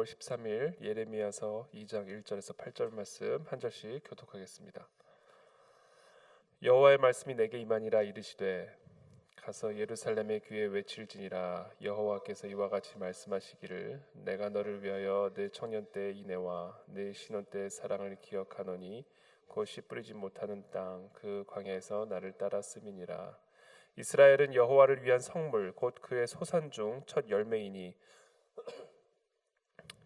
5월 13일 예레미야서 2장 1절에서 8절 말씀 한 절씩 교독하겠습니다. 여호와의 말씀이 내게 임하니라. 이르시되 가서 예루살렘의 귀에 외칠지니라. 여호와께서 이와 같이 말씀하시기를 내가 너를 위하여 내 청년 때의 인애와 내 신혼 때의 사랑을 기억하노니 곧 씨 뿌리지 못하는 땅 그 광야에서 나를 따랐음이니라. 이스라엘은 여호와를 위한 성물 곧 그의 소산 중 첫 열매이니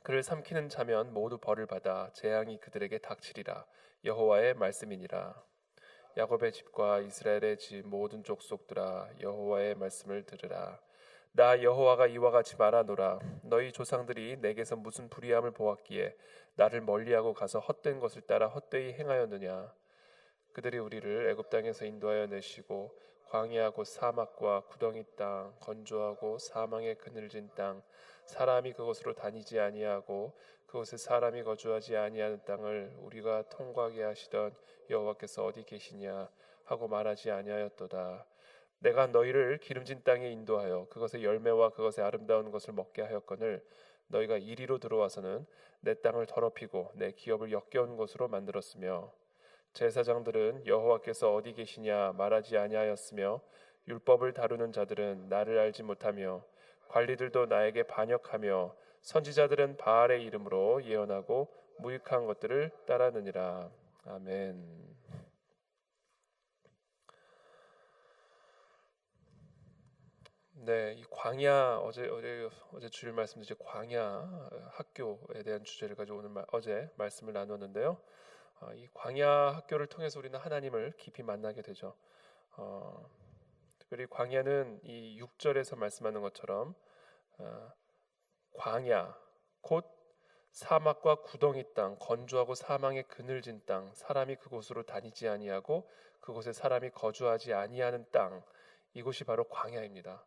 그를 삼키는 자면 모두 벌을 받아 재앙이 그들에게 닥치리라. 여호와의 말씀이니라. 야곱의 집과 이스라엘의 집 모든 족속들아 여호와의 말씀을 들으라. 나 여호와가 이와 같이 말하노라. 너희 조상들이 내게서 무슨 불의함을 보았기에 나를 멀리하고 가서 헛된 것을 따라 헛되이 행하였느냐. 그들이 우리를 애굽 땅에서 인도하여 내시고 광야 곧 사막과 구덩이 땅 건조하고 사망의 그늘진 땅 사람이 그곳으로 다니지 아니하고 그곳에 사람이 거주하지 아니하는 땅을 우리가 통과하게 하시던 여호와께서 어디 계시냐 하고 말하지 아니하였도다. 내가 너희를 기름진 땅에 인도하여 그것의 열매와 그것의 아름다운 것을 먹게 하였거늘 너희가 이리로 들어와서는 내 땅을 더럽히고 내 기업을 역겨운 곳으로 만들었으며 제사장들은 여호와께서 어디 계시냐 말하지 아니하였으며 율법을 다루는 자들은 나를 알지 못하며 관리들도 나에게 반역하며 선지자들은 바알의 이름으로 예언하고 무익한 것들을 따르느니라. 아멘. 네, 이 광야 어제 주일 말씀도 이제 광야 학교에 대한 주제를 가지고 어제 말씀을 나눴는데요. 이 광야 학교를 통해서 우리는 하나님을 깊이 만나게 되죠. 특별히 광야는 이 6절에서 말씀하는 것처럼 광야 곧 사막과 구덩이 땅 건조하고 사망의 그늘진 땅 사람이 그곳으로 다니지 아니하고 그곳에 사람이 거주하지 아니하는 땅 이곳이 바로 광야입니다.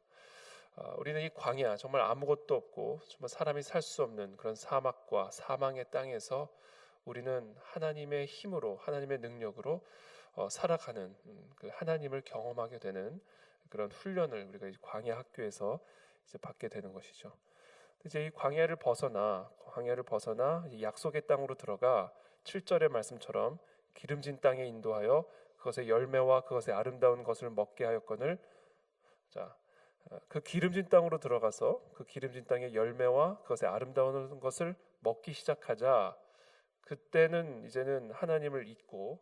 우리는 이 광야 정말 아무것도 없고 정말 사람이 살 수 없는 그런 사막과 사망의 땅에서 우리는 하나님의 힘으로 하나님의 능력으로 살아가는 그 하나님을 경험하게 되는 그런 훈련을 우리가 광야 학교에서 이제 받게 되는 것이죠. 이제 이 광야를 벗어나 약속의 땅으로 들어가 7절의 말씀처럼 기름진 땅에 인도하여 그것의 열매와 그것의 아름다운 것을 먹게 하였거늘. 그 기름진 땅으로 들어가서 그 기름진 땅의 열매와 그것의 아름다운 것을 먹기 시작하자 그때는 이제는 하나님을 잊고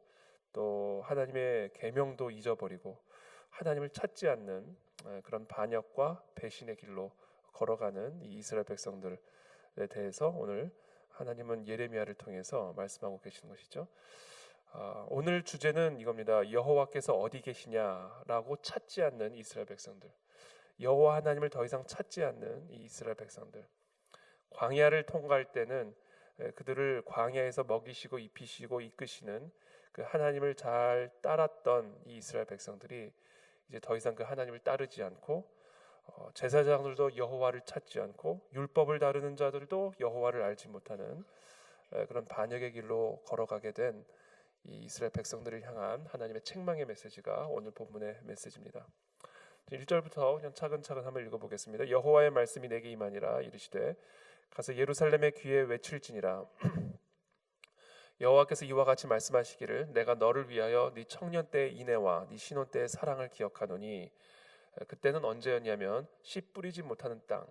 또 하나님의 계명도 잊어버리고 하나님을 찾지 않는 그런 반역과 배신의 길로 걸어가는 이 이스라엘 백성들에 대해서 오늘 하나님은 예레미야를 통해서 말씀하고 계시는 것이죠. 오늘 주제는 이겁니다. 여호와께서 어디 계시냐라고 찾지 않는 이스라엘 백성들. 여호와 하나님을 더 이상 찾지 않는 이 이스라엘 백성들. 광야를 통과할 때는 그들을 광야에서 먹이시고 입히시고 이끄시는 그 하나님을 잘 따랐던 이 이스라엘 백성들이 이제 더 이상 그 하나님을 따르지 않고 제사장들도 여호와를 찾지 않고 율법을 다루는 자들도 여호와를 알지 못하는 그런 반역의 길로 걸어가게 된 이 이스라엘 백성들을 향한 하나님의 책망의 메시지가 오늘 본문의 메시지입니다. 1절부터 그냥 차근차근 한번 읽어보겠습니다. 여호와의 말씀이 내게 임하니라. 이르시되 가서 예루살렘의 귀에 외칠지니라. 여호와께서 이와 같이 말씀하시기를 내가 너를 위하여 네 청년 때의 인애와 네 신혼 때의 사랑을 기억하노니. 그때는 언제였냐면 씨 뿌리지 못하는 땅,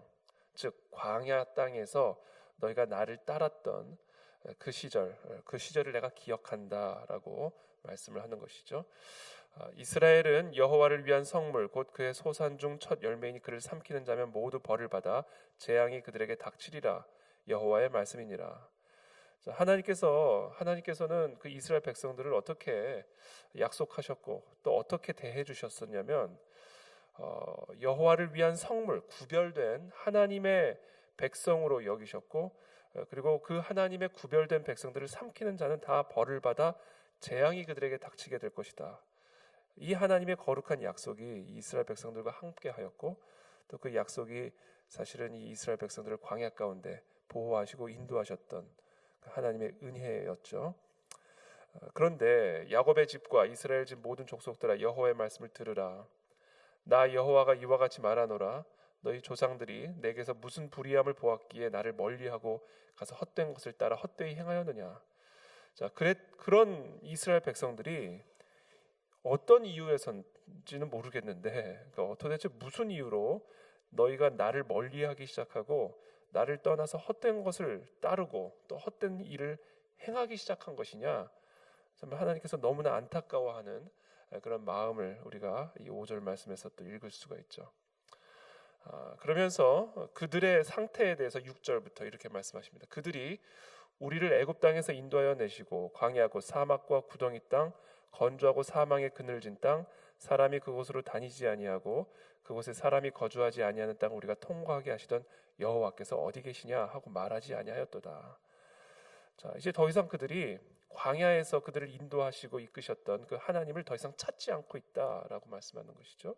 즉 광야 땅에서 너희가 나를 따랐던 그 시절을 내가 기억한다라고 말씀을 하는 것이죠. 이스라엘은 여호와를 위한 성물 곧 그의 소산 중 첫 열매이니 그를 삼키는 자면 모두 벌을 받아 재앙이 그들에게 닥치리라. 여호와의 말씀이니라. 하나님께서는 그 이스라엘 백성들을 어떻게 약속하셨고 또 어떻게 대해 주셨었냐면 여호와를 위한 성물 구별된 하나님의 백성으로 여기셨고 그리고 그 하나님의 구별된 백성들을 삼키는 자는 다 벌을 받아 재앙이 그들에게 닥치게 될 것이다. 이 하나님의 거룩한 약속이 이스라엘 백성들과 함께 하였고 또 그 약속이 사실은 이 이스라엘 백성들을 광야 가운데 보호하시고 인도하셨던 하나님의 은혜였죠. 그런데 야곱의 집과 이스라엘 집 모든 족속들아 여호와의 말씀을 들으라. 나 여호와가 이와 같이 말하노라. 너희 조상들이 내게서 무슨 불의함을 보았기에 나를 멀리하고 가서 헛된 것을 따라 헛되이 행하였느냐. 자, 그런 이스라엘 백성들이 어떤 이유에서인지는 모르겠는데, 그러니까 도대체 무슨 이유로 너희가 나를 멀리하기 시작하고 나를 떠나서 헛된 것을 따르고 또 헛된 일을 행하기 시작한 것이냐. 정말 하나님께서 너무나 안타까워하는 그런 마음을 우리가 이 5절 말씀에서 또 읽을 수가 있죠. 그러면서 그들의 상태에 대해서 6절부터 이렇게 말씀하십니다. 그들이 우리를 애굽 땅에서 인도하여 내시고 광야고 사막과 구덩이 땅 건조하고 사망의 그늘진 땅 사람이 그곳으로 다니지 아니하고 그곳에 사람이 거주하지 아니하는 땅을 우리가 통과하게 하시던 여호와께서 어디 계시냐 하고 말하지 아니하였도다. 자, 이제 더 이상 그들이 광야에서 그들을 인도하시고 이끄셨던 그 하나님을 더 이상 찾지 않고 있다라고 말씀하는 것이죠.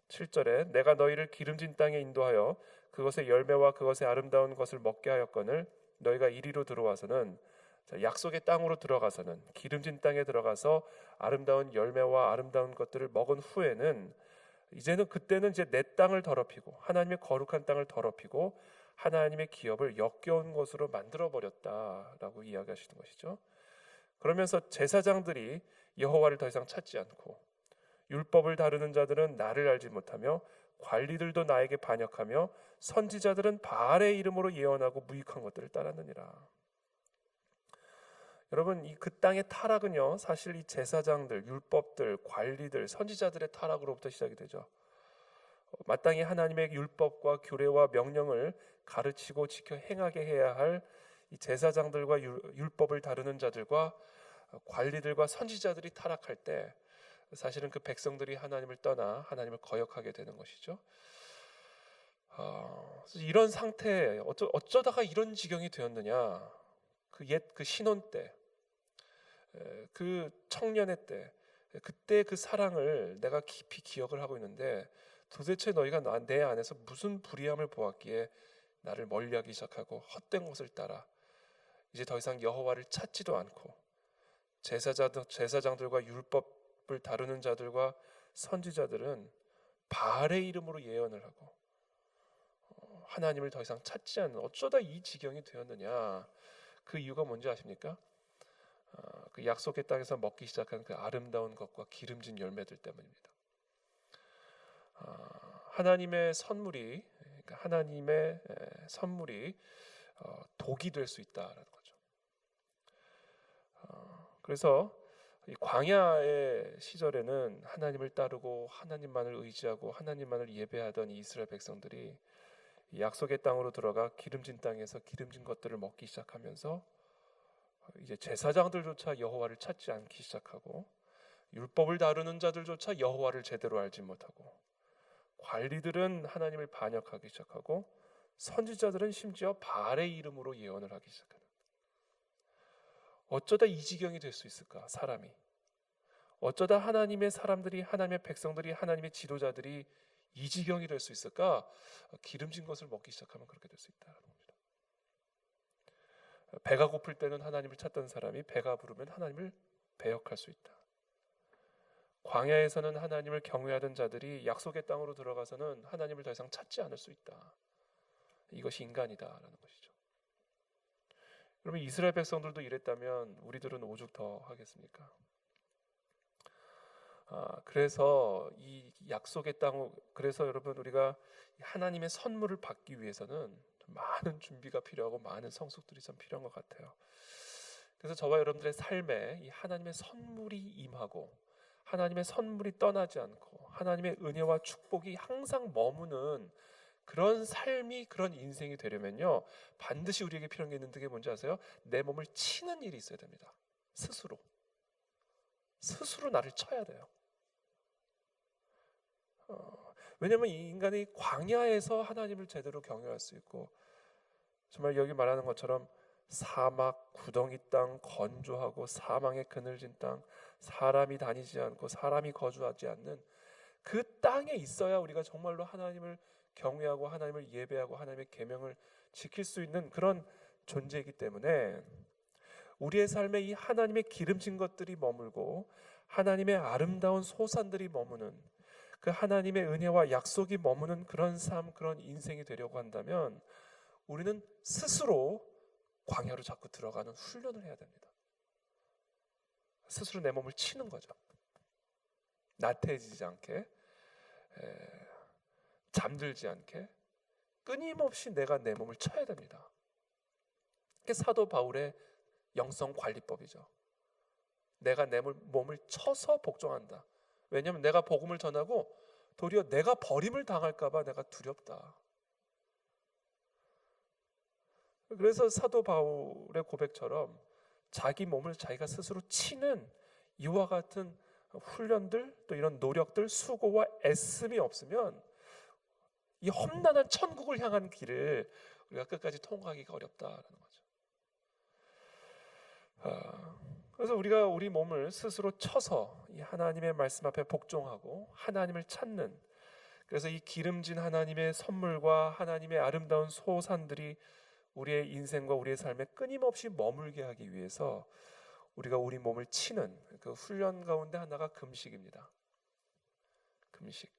7절에 내가 너희를 기름진 땅에 인도하여 그것의 열매와 그것의 아름다운 것을 먹게 하였거늘 너희가 이리로 들어와서는, 자, 약속의 땅으로 들어가서는, 기름진 땅에 들어가서 아름다운 열매와 아름다운 것들을 먹은 후에는 이제는 그때는 이제 내 땅을 더럽히고 하나님의 거룩한 땅을 더럽히고 하나님의 기업을 역겨운 것으로 만들어 버렸다라고 이야기하시는 것이죠. 그러면서 제사장들이 여호와를 더 이상 찾지 않고 율법을 다루는 자들은 나를 알지 못하며 관리들도 나에게 반역하며 선지자들은 바알의 이름으로 예언하고 무익한 것들을 따랐느니라. 여러분, 이 그 땅의 타락은요, 사실 이 제사장들, 율법들, 관리들, 선지자들의 타락으로부터 시작이 되죠. 마땅히 하나님의 율법과 규례와 명령을 가르치고 지켜 행하게 해야 할 이 제사장들과 율법을 다루는 자들과 관리들과 선지자들이 타락할 때 사실은 그 백성들이 하나님을 떠나 하나님을 거역하게 되는 것이죠. 이런 상태에 어쩌다가 이런 지경이 되었느냐. 그 신혼 때, 그 청년의 때, 그때 그 사랑을 내가 깊이 기억을 하고 있는데 도대체 너희가 내 안에서 무슨 불의함을 보았기에 나를 멀리하기 시작하고 헛된 것을 따라 이제 더 이상 여호와를 찾지도 않고 제사장들과 율법을 다루는 자들과 선지자들은 바알의 이름으로 예언을 하고 하나님을 더 이상 찾지 않는, 어쩌다 이 지경이 되었느냐. 그 이유가 뭔지 아십니까? 그 약속의 땅에서 먹기 시작한 그 아름다운 것과 기름진 열매들 때문입니다. 하나님의 선물이, 그러니까 하나님의 선물이 독이 될 수 있다라는 거죠. 그래서 이 광야의 시절에는 하나님을 따르고 하나님만을 의지하고 하나님만을 예배하던 이 이스라엘 백성들이 이 약속의 땅으로 들어가 기름진 땅에서 기름진 것들을 먹기 시작하면서 이제 제사장들조차 여호와를 찾지 않기 시작하고 율법을 다루는 자들조차 여호와를 제대로 알지 못하고 관리들은 하나님을 반역하기 시작하고 선지자들은 심지어 바알의 이름으로 예언을 하기 시작하는, 어쩌다 이 지경이 될 수 있을까? 사람이 어쩌다 하나님의 사람들이, 하나님의 백성들이, 하나님의 지도자들이 이 지경이 될 수 있을까? 기름진 것을 먹기 시작하면 그렇게 될 수 있다는 겁니다. 배가 고플 때는 하나님을 찾던 사람이 배가 부르면 하나님을 배역할 수 있다. 광야에서는 하나님을 경외하던 자들이 약속의 땅으로 들어가서는 하나님을 더 이상 찾지 않을 수 있다. 이것이 인간이다라는 것이죠. 그러면 이스라엘 백성들도 이랬다면 우리들은 오죽 더 하겠습니까? 그래서 이 약속의 땅, 그래서 여러분 우리가 하나님의 선물을 받기 위해서는 많은 준비가 필요하고 많은 성숙들이 참 필요한 것 같아요. 그래서 저와 여러분들의 삶에 이 하나님의 선물이 임하고 하나님의 선물이 떠나지 않고 하나님의 은혜와 축복이 항상 머무는 그런 삶이, 그런 인생이 되려면요, 반드시 우리에게 필요한 게 있는 게 뭔지 아세요? 내 몸을 치는 일이 있어야 됩니다. 스스로 나를 쳐야 돼요. 왜냐하면 이 인간이 광야에서 하나님을 제대로 경외할 수 있고, 정말 여기 말하는 것처럼 사막, 구덩이 땅, 건조하고 사망의 그늘진 땅, 사람이 다니지 않고 사람이 거주하지 않는 그 땅에 있어야 우리가 정말로 하나님을 경외하고 하나님을 예배하고 하나님의 계명을 지킬 수 있는 그런 존재이기 때문에 우리의 삶에 이 하나님의 기름진 것들이 머물고 하나님의 아름다운 소산들이 머무는 그 하나님의 은혜와 약속이 머무는 그런 삶, 그런 인생이 되려고 한다면 우리는 스스로 광야로 자꾸 들어가는 훈련을 해야 됩니다. 스스로 내 몸을 치는 거죠. 나태해지지 않게, 잠들지 않게 끊임없이 내가 내 몸을 쳐야 됩니다. 그게 사도 바울의 영성 관리법이죠. 내가 내 몸을 쳐서 복종한다. 왜냐하면 내가 복음을 전하고 도리어 내가 버림을 당할까 봐 내가 두렵다. 그래서 사도 바울의 고백처럼 자기 몸을 자기가 스스로 치는 이와 같은 훈련들, 또 이런 노력들, 수고와 애씀이 없으면 이 험난한 천국을 향한 길을 우리가 끝까지 통과하기가 어렵다라는 거죠. 그래서 우리가 우리 몸을 스스로 쳐서 이 하나님의 말씀 앞에 복종하고 하나님을 찾는, 그래서 이 기름진 하나님의 선물과 하나님의 아름다운 소산들이 우리의 인생과 우리의 삶에 끊임없이 머물게 하기 위해서 우리가 우리 몸을 치는 그 훈련 가운데 하나가 금식입니다. 금식.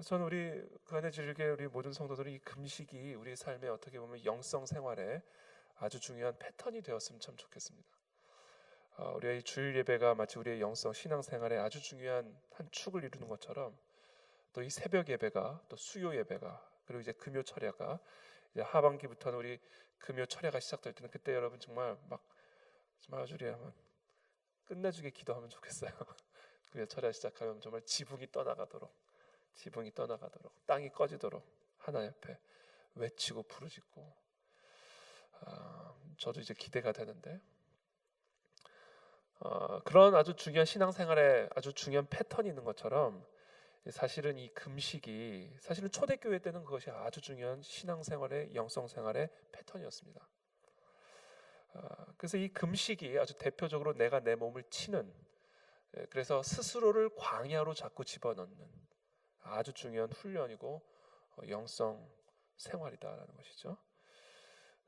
저는 우리 그 안에 즐게 우리 모든 성도들이 이 금식이 우리 삶에 어떻게 보면 영성 생활에 아주 중요한 패턴이 되었으면 참 좋겠습니다. 우리의 주일 예배가 마치 우리의 영성 신앙 생활에 아주 중요한 한 축을 이루는 것처럼 또 이 새벽 예배가, 또 수요 예배가, 그리고 이제 금요 철야가, 이제 하반기부터는 우리 금요 철야가 시작될 때는 그때 여러분 정말 아주 우리 한번 끝내주게 기도하면 좋겠어요. 금요 철야 시작하면 정말 지붕이 떠나가도록 땅이 꺼지도록 하나님 앞에 외치고 부르짖고, 저도 이제 기대가 되는데, 그런 아주 중요한 신앙생활에 아주 중요한 패턴이 있는 것처럼 사실은 이 금식이 사실은 초대교회 때는 그것이 아주 중요한 신앙생활의 영성생활의 패턴이었습니다. 그래서 이 금식이 아주 대표적으로 내가 내 몸을 치는, 그래서 스스로를 광야로 자꾸 집어넣는 아주 중요한 훈련이고 영성 생활이다라는 것이죠.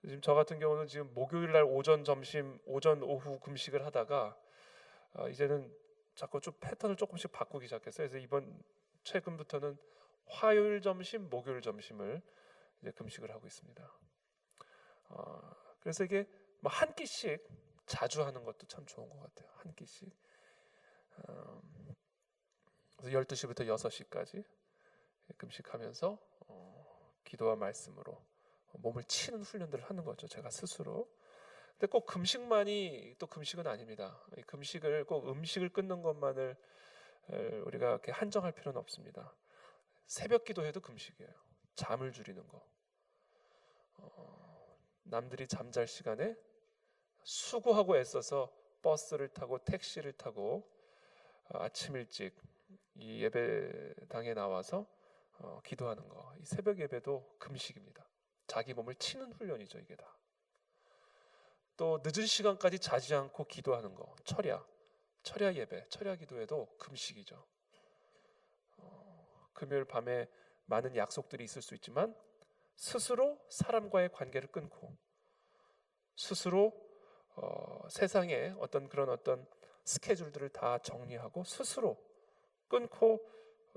지금 저 같은 경우는 지금 목요일 날 오전, 점심, 오전, 오후 금식을 하다가 이제는 자꾸 좀 패턴을 조금씩 바꾸기 시작했어요. 그래서 이번 최근부터는 화요일 점심, 목요일 점심을 이제 금식을 하고 있습니다. 그래서 이게 뭐 한 끼씩 자주 하는 것도 참 좋은 것 같아요. 한 끼씩. 그래서 12시부터 6시까지 금식하면서 기도와 말씀으로 몸을 치는 훈련들을 하는 거죠. 제가 스스로. 근데 꼭 금식만이 또 금식은 아닙니다. 이 금식을 꼭 음식을 끊는 것만을 우리가 이렇게 한정할 필요는 없습니다. 새벽 기도해도 금식이에요. 잠을 줄이는 거. 남들이 잠잘 시간에 수고하고 애써서 버스를 타고 택시를 타고 아침 일찍 이 예배당에 나와서 기도하는 거. 이 새벽 예배도 금식입니다. 자기 몸을 치는 훈련이죠, 이게 다. 또 늦은 시간까지 자지 않고 기도하는 거, 철야 예배, 철야 기도에도 금식이죠. 금요일 밤에 많은 약속들이 있을 수 있지만 스스로 사람과의 관계를 끊고, 스스로 세상의 어떤 스케줄들을 다 정리하고 스스로 끊고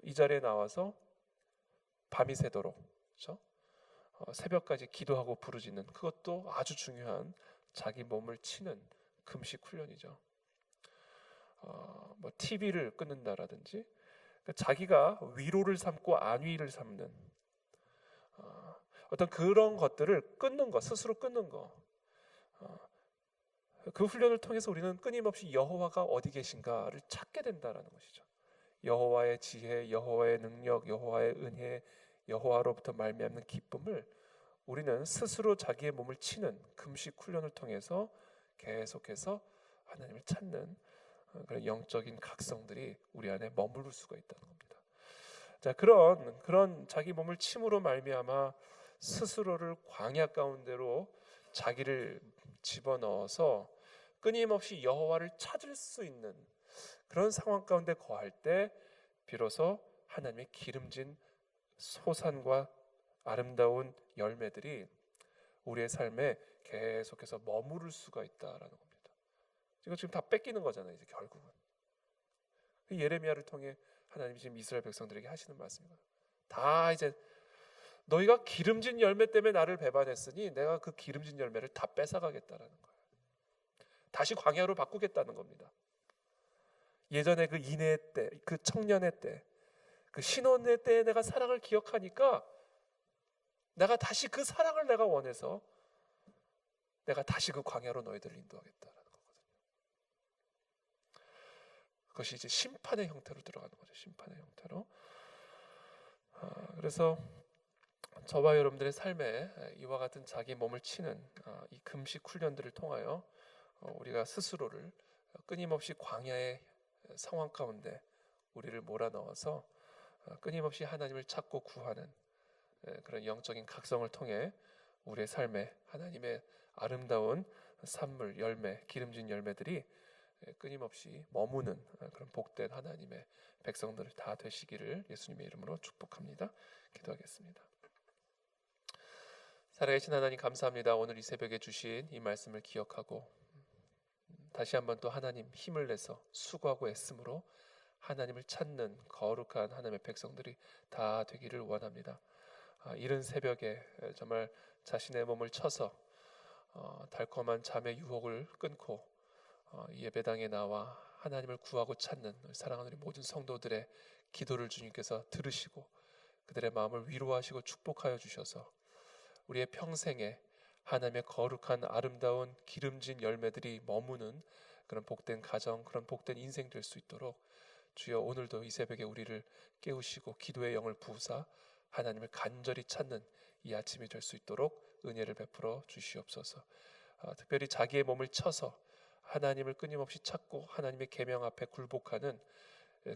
이 자리에 나와서 밤이 새도록, 그렇죠? 새벽까지 기도하고 부르짖는, 그것도 아주 중요한 자기 몸을 치는 금식 훈련이죠. 뭐 TV를 끊는다라든지, 그러니까 자기가 위로를 삼고 안위를 삼는 어떤 그런 것들을 끊는 것, 스스로 끊는 것, 그 훈련을 통해서 우리는 끊임없이 여호와가 어디 계신가를 찾게 된다라는 것이죠. 여호와의 지혜, 여호와의 능력, 여호와의 은혜, 여호와로부터 말미암는 기쁨을 우리는 스스로 자기의 몸을 치는 금식 훈련을 통해서 계속해서 하나님을 찾는 그런 영적인 각성들이 우리 안에 머무를 수가 있다는 겁니다. 자, 그런 자기 몸을 침으로 말미암아 스스로를 광야 가운데로 자기를 집어넣어서 끊임없이 여호와를 찾을 수 있는 그런 상황 가운데 거할 때 비로소 하나님의 기름진 소산과 아름다운 열매들이 우리의 삶에 계속해서 머무를 수가 있다라는 겁니다. 이거 지금 다 뺏기는 거잖아요, 이제 결국은. 예레미야를 통해 하나님이 지금 이스라엘 백성들에게 하시는 말씀입니다. 다 이제 너희가 기름진 열매 때문에 나를 배반했으니 내가 그 기름진 열매를 다 뺏어가겠다라는 거예요. 다시 광야로 바꾸겠다는 겁니다. 예전에 그 인애의 때, 그 청년의 때, 그 신혼의 때에 내가 사랑을 기억하니까 내가 다시 그 사랑을 내가 원해서 내가 다시 그 광야로 너희들을 인도하겠다라는 거거든요. 그것이 이제 심판의 형태로 들어가는 거죠. 심판의 형태로. 그래서 저와 여러분들의 삶에 이와 같은 자기 몸을 치는 이 금식 훈련들을 통하여 우리가 스스로를 끊임없이 광야의 상황 가운데 우리를 몰아넣어서 끊임없이 하나님을 찾고 구하는 그런 영적인 각성을 통해 우리의 삶에 하나님의 아름다운 산물, 열매, 기름진 열매들이 끊임없이 머무는 그런 복된 하나님의 백성들 다 되시기를 예수님의 이름으로 축복합니다. 기도하겠습니다. 살아계신 하나님 감사합니다. 오늘 이 새벽에 주신 이 말씀을 기억하고 다시 한번 또 하나님 힘을 내서 수고하고 애씀으로 하나님을 찾는 거룩한 하나님의 백성들이 다 되기를 원합니다. 이른 새벽에 정말 자신의 몸을 쳐서 달콤한 잠의 유혹을 끊고 예배당에 나와 하나님을 구하고 찾는 사랑하는 우리 모든 성도들의 기도를 주님께서 들으시고 그들의 마음을 위로하시고 축복하여 주셔서 우리의 평생에 하나님의 거룩한 아름다운 기름진 열매들이 머무는 그런 복된 가정, 그런 복된 인생 될 수 있도록 주여 오늘도 이 새벽에 우리를 깨우시고 기도의 영을 부으사 하나님을 간절히 찾는 이 아침이 될 수 있도록 은혜를 베풀어 주시옵소서. 특별히 자기의 몸을 쳐서 하나님을 끊임없이 찾고 하나님의 계명 앞에 굴복하는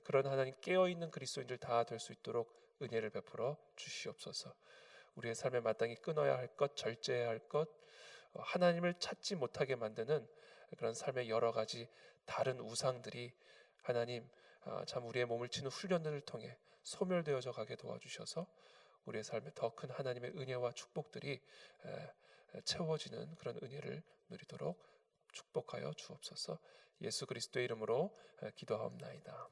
그런 하나님 깨어있는 그리스도인들 다 될 수 있도록 은혜를 베풀어 주시옵소서. 우리의 삶에 마땅히 끊어야 할 것, 절제해야 할 것, 하나님을 찾지 못하게 만드는 그런 삶의 여러 가지 다른 우상들이 하나님 참 우리의 몸을 치는 훈련들을 통해 소멸되어져 가게 도와주셔서 우리의 삶에 더 큰 하나님의 은혜와 축복들이 채워지는 그런 은혜를 누리도록 축복하여 주옵소서. 예수 그리스도의 이름으로 기도하옵나이다.